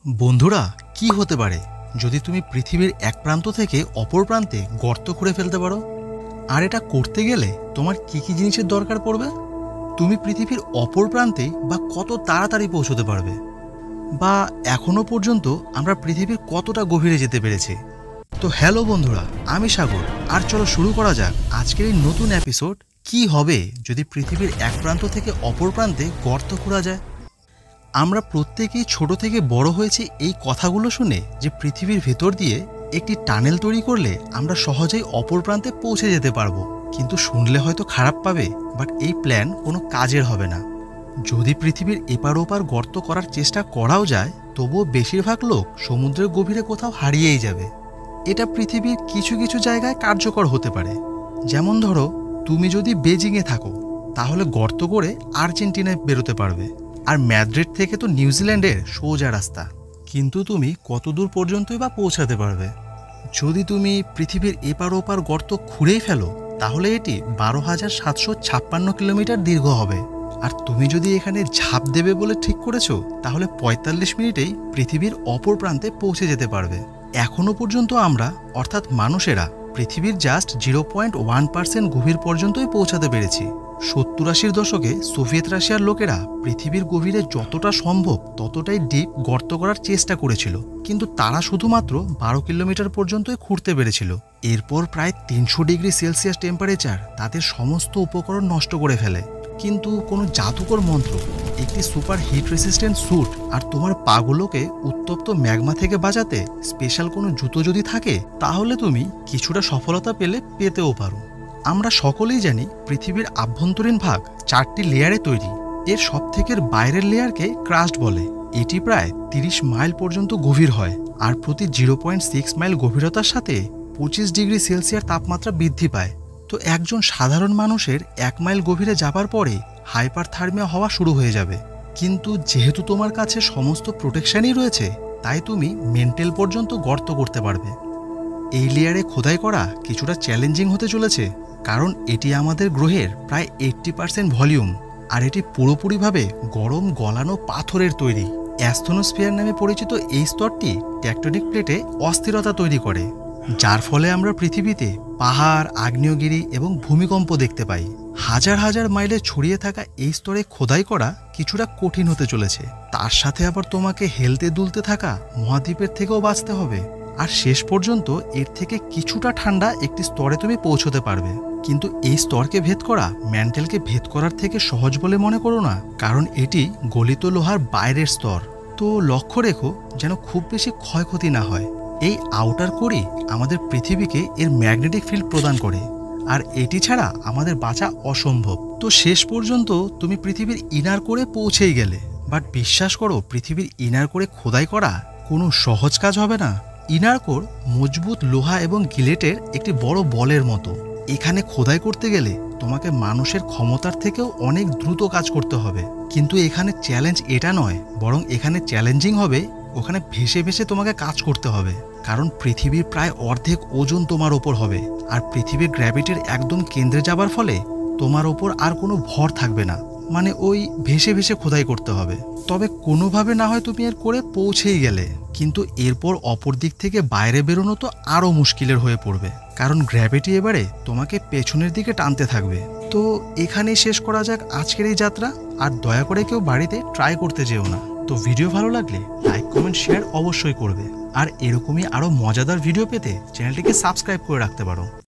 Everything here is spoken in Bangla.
বন্ধুরা, কি হতে পারে যদি তুমি পৃথিবীর এক প্রান্ত থেকে অপর প্রান্তে গর্ত খুঁড়ে ফেলতে পারো? আর এটা করতে গেলে তোমার কি কি জিনিসের দরকার পড়বে? তুমি পৃথিবীর অপর প্রান্তে বা কত তাড়াতাড়ি পৌঁছতে পারবে? বা এখনো পর্যন্ত আমরা পৃথিবীর কতটা গভীরে যেতে পেরেছি? তো হ্যালো বন্ধুরা, আমি সাগর। আর চলো শুরু করা যাক আজকের এই নতুন এপিসোড। কি হবে যদি পৃথিবীর এক প্রান্ত থেকে অপর প্রান্তে গর্ত খোঁড়া যায়? আমরা প্রত্যেকেই ছোট থেকে বড় হয়েছি এই কথাগুলো শুনে যে পৃথিবীর ভেতর দিয়ে একটি টানেল তৈরি করলে আমরা সহজেই অপর প্রান্তে পৌঁছে যেতে পারবো। কিন্তু শুনলে হয়তো খারাপ পাবে, বাট এই প্ল্যান কোনো কাজের হবে না। যদি পৃথিবীর এপার ওপার গর্ত করার চেষ্টা করাও যায়, তবুও বেশিরভাগ লোক সমুদ্রের গভীরে কোথাও হারিয়েই যাবে। এটা পৃথিবীর কিছু কিছু জায়গায় কার্যকর হতে পারে। যেমন ধরো, তুমি যদি বেজিংয়ে থাকো তাহলে গর্ত করে আর্জেন্টিনায় বেরোতে পারবে। আর ম্যাদ্রিদ থেকে তো নিউজিল্যান্ডের সোজা রাস্তা। কিন্তু তুমি কত দূর পর্যন্তই বা পৌঁছাতে পারবে? যদি তুমি পৃথিবীর এপার ওপার গর্ত খুঁড়েই ফেলো, তাহলে এটি 12,756 কিলোমিটার দীর্ঘ হবে। আর তুমি যদি এখানে ঝাঁপ দেবে বলে ঠিক করেছো, তাহলে 45 মিনিটেই পৃথিবীর অপর প্রান্তে পৌঁছে যেতে পারবে। এখনো পর্যন্ত আমরা, অর্থাৎ মানুষেরা, পৃথিবীর জাস্ট 0.1% গভীর পর্যন্তই পৌঁছাতে পেরেছি। 70-80 দশকে সোভিয়েত রাশিয়ার লোকেরা পৃথিবীর গভীরে যতটা সম্ভব ততটাই ডিপ গর্ত করার চেষ্টা করেছিল, কিন্তু তারা শুধুমাত্র 12 কিলোমিটার পর্যন্তই খুঁড়তে পেরেছিল। এরপর প্রায় 300 ডিগ্রি সেলসিয়াস টেম্পারেচার তাদের সমস্ত উপকরণ নষ্ট করে ফেলে। কিন্তু কোনো জাদুকর মন্ত্র, একটি সুপার হিট রেসিস্ট্যান্ট স্যুট আর তোমার পাগুলোকে উত্তপ্ত ম্যাগমা থেকে বাঁচাতে স্পেশাল কোনো জুতো যদি থাকে, তাহলে তুমি কিছুটা সফলতা পেতেও পারো। আমরা সকলেই জানি পৃথিবীর আভ্যন্তরীণ ভাগ 4টি লেয়ারে তৈরি। এর সবথেকে বাইরের লেয়ারকে ক্রাস্ট বলে। এটি প্রায় 30 মাইল পর্যন্ত গভীর হয় আর প্রতি 0.6 মাইল গভীরতার সাথে 25 ডিগ্রি সেলসিয়াস তাপমাত্রা বৃদ্ধি পায়। তো একজন সাধারণ মানুষের 1 মাইল গভীরে যাবার পরে হাইপারথার্মিয়া হওয়া শুরু হয়ে যাবে। কিন্তু যেহেতু তোমার কাছে সমস্ত প্রোটেকশনই রয়েছে, তাই তুমি মেন্টেল পর্যন্ত গর্ত করতে পারবে। এই লেয়ারে খোদাই করা কিছুটা চ্যালেঞ্জিং হতে চলেছে, কারণ এটি আমাদের গ্রহের প্রায় 80% ভলিউম। আর এটি পুরোপুরিভাবে গরম গলানো পাথরের তৈরি। অ্যাস্থনোস্ফিয়ার নামে পরিচিত এই স্তরটি টেকটনিক প্লেটে অস্থিরতা তৈরি করে, যার ফলে আমরা পৃথিবীতে পাহাড়, আগ্নেয়গিরি এবং ভূমিকম্প দেখতে পাই। হাজার হাজার মাইলে ছড়িয়ে থাকা এই স্তরে খোদাই করা কিছুটা কঠিন হতে চলেছে। তার সাথে আবার তোমাকে হেলতে দুলতে থাকা মহাদ্বীপের থেকেও বাঁচতে হবে। আর শেষ পর্যন্ত এর থেকে কিছুটা ঠান্ডা একটি স্তরে তুমি পৌঁছতে পারবে। কিন্তু এই স্তরকে ভেদ করা ম্যান্টেলকে ভেদ করার থেকে সহজ বলে মনে করো না, কারণ এটি গলিত লোহার বাইরের স্তর। তো লক্ষ্য রেখো যেন খুব বেশি ক্ষয়ক্ষতি না হয়। এই আউটার কোরই আমাদের পৃথিবীকে এর ম্যাগনেটিক ফিল্ড প্রদান করে, আর এটি ছাড়া আমাদের বাঁচা অসম্ভব। তো শেষ পর্যন্ত তুমি পৃথিবীর ইনার কোরে পৌঁছেই গেলে। বাট বিশ্বাস করো, পৃথিবীর ইনার কোরে খোদাই করা কোনো সহজ কাজ হবে না। ইনার কোর মজবুত লোহা এবং গিলেটের একটি বড় বলের মতো। এখানে খোদাই করতে গেলে তোমাকে মানুষের ক্ষমতার থেকেও অনেক দ্রুত কাজ করতে হবে। কিন্তু এখানে চ্যালেঞ্জ এটা নয়, বরং এখানে চ্যালেঞ্জিং হবে ওখানে ভেসে ভেসে তোমাকে কাজ করতে হবে। কারণ পৃথিবীর প্রায় অর্ধেক ওজন তোমার ওপর হবে, আর পৃথিবীর গ্র্যাভিটির একদম কেন্দ্রে যাবার ফলে তোমার ওপর আর কোনো ভর থাকবে না। মানে ওই ভেসে ভেসে খোদাই করতে হবে। তবে কোনোভাবে না হয় তুমি এর করে পৌঁছেই গেলে, কিন্তু এরপর অপর দিক থেকে বাইরে বেরোনো তো আরও মুশকিলের হয়ে পড়বে, কারণ গ্র্যাভিটি এবারে তোমাকে পেছনের দিকে টানতে থাকবে। তো এখানেই শেষ করা যাক আজকের এই যাত্রা। আর দয়া করে কেউ বাড়িতে ট্রাই করতে যেও না। তো ভিডিও ভালো লাগলে লাইক, কমেন্ট, শেয়ার অবশ্যই করবে। আর এরকমই আরও মজাদার ভিডিও পেতে চ্যানেলটিকে সাবস্ক্রাইব করে রাখতে পারো।